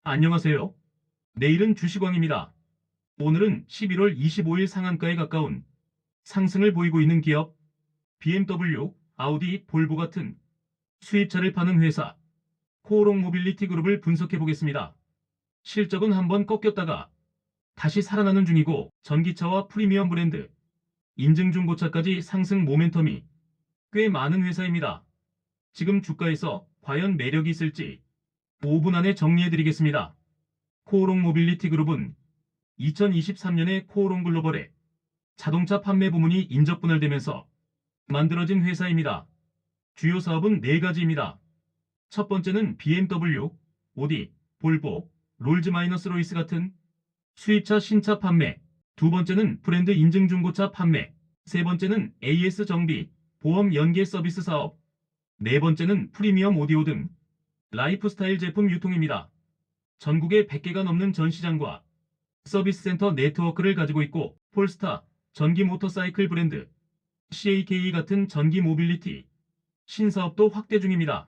안녕하세요. 내일은 주식왕입니다. 오늘은 11월 25일 상한가에 가까운 상승을 보이고 있는 기업, BMW, 아우디, 볼보 같은 수입차를 파는 회사, 코오롱 모빌리티 그룹을 분석해 보겠습니다. 실적은 한번 꺾였다가 다시 살아나는 중이고 전기차와 프리미엄 브랜드, 인증 중고차까지 상승 모멘텀이 꽤 많은 회사입니다. 지금 주가에서 과연 매력이 있을지 5분 안에 정리해 드리겠습니다. 코오롱 모빌리티 그룹은 2023년에 코오롱 글로벌의 자동차 판매 부문이 인적 분할되면서 만들어진 회사입니다. 주요 사업은 4가지입니다. 첫 번째는 BMW, 오디, 볼보, 롤즈마이너스로이스 같은 수입차 신차 판매, 두 번째는 브랜드 인증 중고차 판매, 세 번째는 AS 정비, 보험 연계 서비스 사업, 네 번째는 프리미엄 오디오 등 라이프스타일 제품 유통입니다. 전국에 100개가 넘는 전시장과 서비스 센터 네트워크를 가지고 있고 폴스타, 전기 모터사이클 브랜드, CAK 같은 전기 모빌리티, 신사업도 확대 중입니다.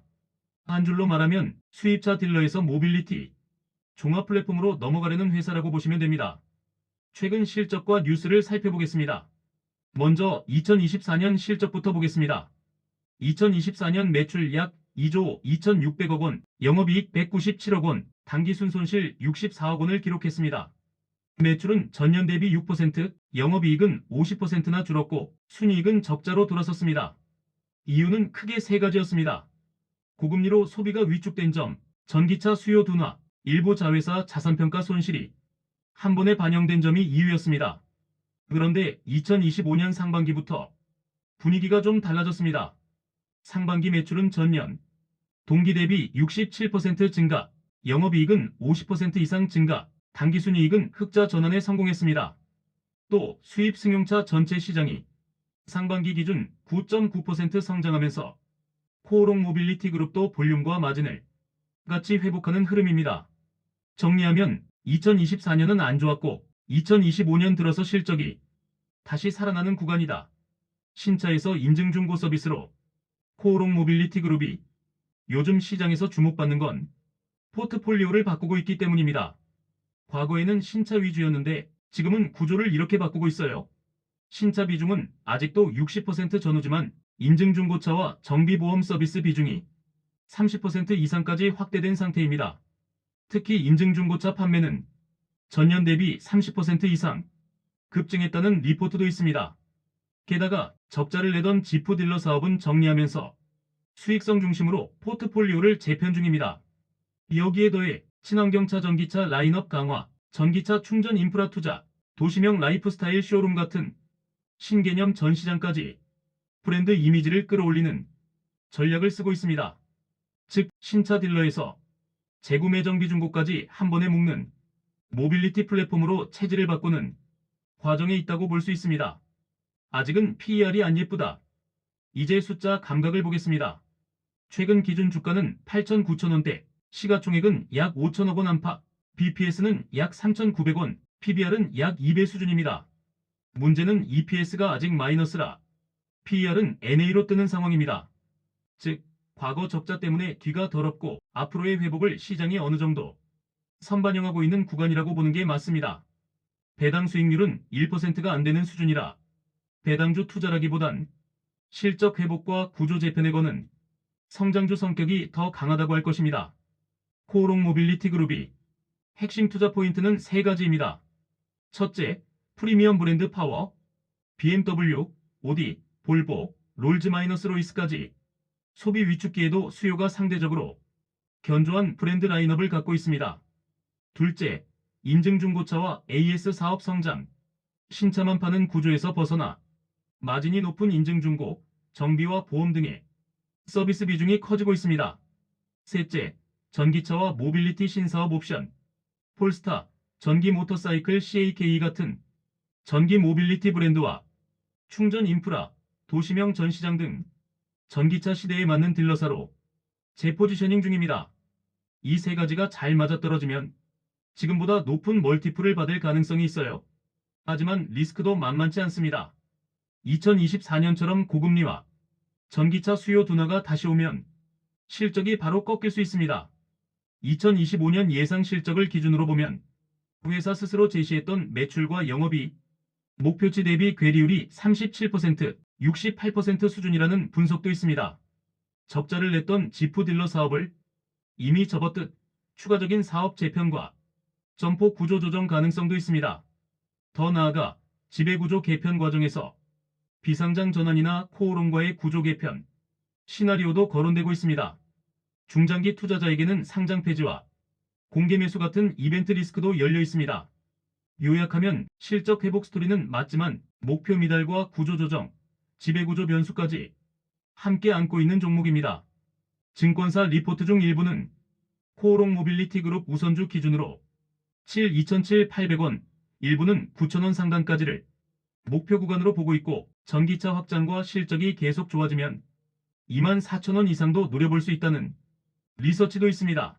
한 줄로 말하면 수입차 딜러에서 모빌리티, 종합 플랫폼으로 넘어가려는 회사라고 보시면 됩니다. 최근 실적과 뉴스를 살펴보겠습니다. 먼저 2024년 실적부터 보겠습니다. 2024년 매출 약 2조 2,600억 원, 영업이익 197억 원, 당기순손실 64억 원을 기록했습니다. 매출은 전년 대비 6%, 영업이익은 50%나 줄었고 순이익은 적자로 돌아섰습니다. 이유는 크게 세 가지였습니다. 고금리로 소비가 위축된 점, 전기차 수요 둔화, 일부 자회사 자산평가 손실이 한 번에 반영된 점이 이유였습니다. 그런데 2025년 상반기부터 분위기가 좀 달라졌습니다. 상반기 매출은 전년 동기 대비 67% 증가, 영업이익은 50% 이상 증가, 당기순이익은 흑자 전환에 성공했습니다. 또 수입 승용차 전체 시장이 상반기 기준 9.9% 성장하면서 코오롱 모빌리티 그룹도 볼륨과 마진을 같이 회복하는 흐름입니다. 정리하면 2024년은 안 좋았고 2025년 들어서 실적이 다시 살아나는 구간이다. 신차에서 인증 중고 서비스로 코오롱 모빌리티 그룹이 요즘 시장에서 주목받는 건 포트폴리오를 바꾸고 있기 때문입니다. 과거에는 신차 위주였는데 지금은 구조를 이렇게 바꾸고 있어요. 신차 비중은 아직도 60% 전후지만 인증중고차와 정비보험 서비스 비중이 30% 이상까지 확대된 상태입니다. 특히 인증중고차 판매는 전년 대비 30% 이상 급증했다는 리포트도 있습니다. 게다가 적자를 내던 지프 딜러 사업은 정리하면서 수익성 중심으로 포트폴리오를 재편 중입니다. 여기에 더해 친환경차 전기차 라인업 강화, 전기차 충전 인프라 투자, 도시명 라이프스타일 쇼룸 같은 신개념 전시장까지 브랜드 이미지를 끌어올리는 전략을 쓰고 있습니다. 즉 신차 딜러에서 재구매 정비 중고까지 한 번에 묶는 모빌리티 플랫폼으로 체질을 바꾸는 과정에 있다고 볼 수 있습니다. 아직은 PER이 안 예쁘다. 이제 숫자 감각을 보겠습니다. 최근 기준 주가는 8,900원대, 시가총액은 약 5천억 원 안팎, BPS는 약 3,900원, PBR은 약 2배 수준입니다. 문제는 EPS가 아직 마이너스라 PER은 NA로 뜨는 상황입니다. 즉, 과거 적자 때문에 뒤가 더럽고 앞으로의 회복을 시장이 어느 정도 선반영하고 있는 구간이라고 보는 게 맞습니다. 배당 수익률은 1%가 안 되는 수준이라 배당주 투자라기보단 실적 회복과 구조 재편에 거는 성장주 성격이 더 강하다고 할 것입니다. 코오롱 모빌리티 그룹이 핵심 투자 포인트는 세 가지입니다. 첫째, 프리미엄 브랜드 파워, BMW, 오디, 볼보, 롤즈마이너스로이스까지 소비 위축기에도 수요가 상대적으로 견조한 브랜드 라인업을 갖고 있습니다. 둘째, 인증 중고차와 AS 사업 성장, 신차만 파는 구조에서 벗어나 마진이 높은 인증 중고, 정비와 보험 등의 서비스 비중이 커지고 있습니다. 셋째, 전기차와 모빌리티 신사업 옵션, 폴스타, 전기 모터사이클 CAK 같은 전기 모빌리티 브랜드와 충전 인프라, 도시명 전시장 등 전기차 시대에 맞는 딜러사로 재포지셔닝 중입니다. 이 세 가지가 잘 맞아떨어지면 지금보다 높은 멀티플을 받을 가능성이 있어요. 하지만 리스크도 만만치 않습니다. 2024년처럼 고금리와 전기차 수요 둔화가 다시 오면 실적이 바로 꺾일 수 있습니다. 2025년 예상 실적을 기준으로 보면 회사 스스로 제시했던 매출과 영업이익, 목표치 대비 괴리율이 37%, 68% 수준이라는 분석도 있습니다. 적자를 냈던 지프 딜러 사업을 이미 접었듯 추가적인 사업 재편과 점포 구조 조정 가능성도 있습니다. 더 나아가 지배구조 개편 과정에서 비상장 전환이나 코오롱과의 구조 개편, 시나리오도 거론되고 있습니다. 중장기 투자자에게는 상장 폐지와 공개 매수 같은 이벤트 리스크도 열려 있습니다. 요약하면 실적 회복 스토리는 맞지만 목표 미달과 구조 조정, 지배구조 변수까지 함께 안고 있는 종목입니다. 증권사 리포트 중 일부는 코오롱 모빌리티 그룹 우선주 기준으로 2,700원, 일부는 9,000원 상단까지를 목표 구간으로 보고 있고 전기차 확장과 실적이 계속 좋아지면 24,000원 이상도 노려볼 수 있다는 리서치도 있습니다.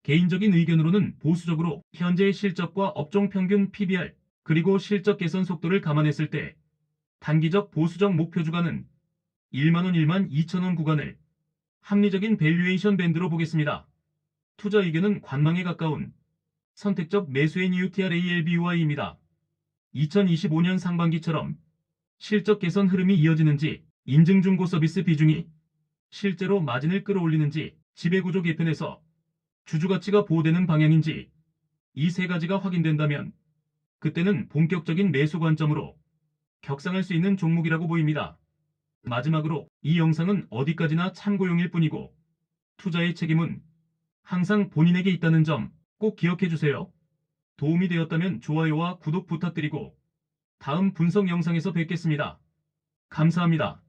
개인적인 의견으로는 보수적으로 현재의 실적과 업종 평균 PBR 그리고 실적 개선 속도를 감안했을 때 단기적 보수적 목표 주가는 1만원 1만 2천원 구간을 합리적인 밸류에이션 밴드로 보겠습니다. 투자 의견은 관망에 가까운 선택적 매수의 UTRALBY입니다. 2025년 상반기처럼 실적 개선 흐름이 이어지는지 인증 중고 서비스 비중이 실제로 마진을 끌어올리는지 지배구조 개편에서 주주가치가 보호되는 방향인지 이 세 가지가 확인된다면 그때는 본격적인 매수 관점으로 격상할 수 있는 종목이라고 보입니다. 마지막으로 이 영상은 어디까지나 참고용일 뿐이고 투자의 책임은 항상 본인에게 있다는 점 꼭 기억해 주세요. 도움이 되었다면 좋아요와 구독 부탁드리고 다음 분석 영상에서 뵙겠습니다. 감사합니다.